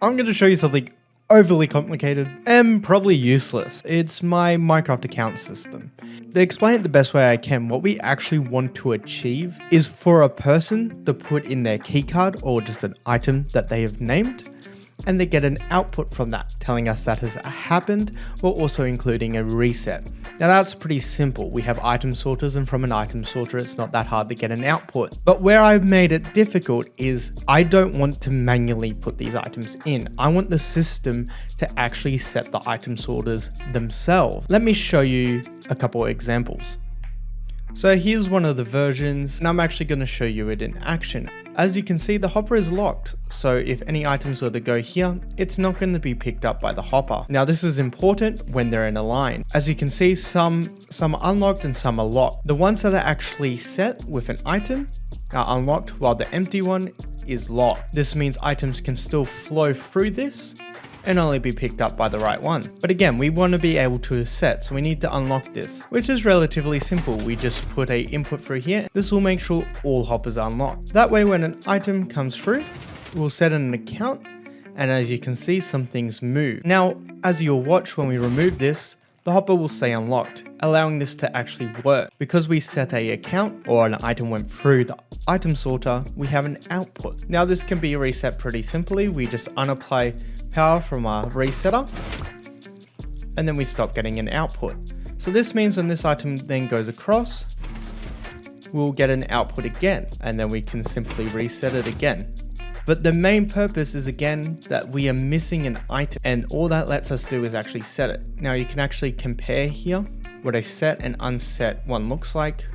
I'm going to show you something overly complicated and probably useless. It's my Minecraft account system. To explain it the best way I can, what we actually want to achieve is for a person to put in their keycard or just an item that they have named, and they get an output from that telling us that has happened, while also including a reset. Now that's pretty simple. We have item sorters, and from an item sorter it's not that hard to get an output. But where I've made it difficult is I don't want to manually put these items in. I want the system to actually set the item sorters themselves. Let me show you a couple of examples. So here's one of the versions, and I'm actually going to show you it in action. As you can see, the hopper is locked, so if any items were to go here, it's not going to be picked up by the hopper. Now this is important when they're in a line. As you can see, some are unlocked and some are locked. The ones that are actually set with an item are unlocked, while the empty one is locked. This means items can still flow through this and only be picked up by the right one. But again, we want to be able to set, so we need to unlock this, which is relatively simple. We just put a input through here. This will make sure all hoppers are unlocked. That way, when an item comes through, we'll set an account, and as you can see, some things move. Now, as you'll watch when we remove this, the hopper will stay unlocked, allowing this to actually work. Because we set a account or an item went through the item sorter, we have an output. Now this can be reset pretty simply. We just unapply power from our resetter, and then we stop getting an output. So this means when this item then goes across, we'll get an output again, and then we can simply reset it again. But the main purpose is again that we are missing an item, and all that lets us do is actually set it. Now you can actually compare here what a set and unset one looks like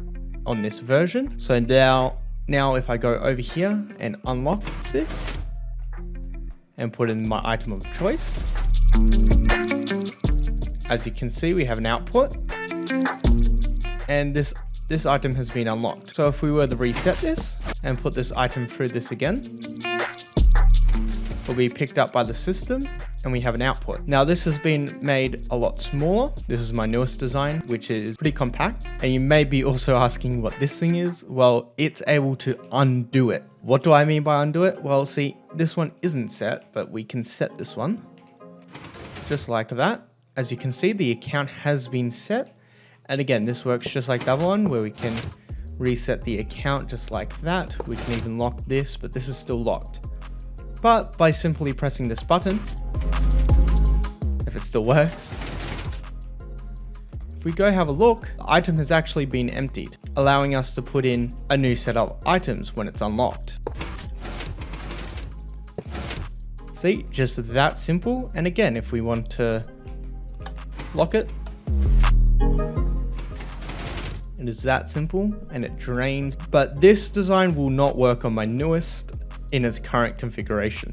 on this version. So now if I go over here and unlock this and put in my item of choice, as you can see, we have an output, and this item has been unlocked. So if we were to reset this and put this item through this again, will be picked up by the system, and we have an output. Now this has been made a lot smaller. This is my newest design, which is pretty compact. And you may be also asking what this thing is. Well, it's able to undo it. What do I mean by undo it? Well, see, this one isn't set, but we can set this one just like that. As you can see, the account has been set. And again, this works just like the other one, where we can reset the account just like that. We can even lock this, but this is still locked. But by simply pressing this button, if it still works, if we go have a look, the item has actually been emptied, allowing us to put in a new set of items when it's unlocked. See, just that simple. And again, if we want to lock it, it is that simple, and it drains. But this design will not work on my newest in its current configuration.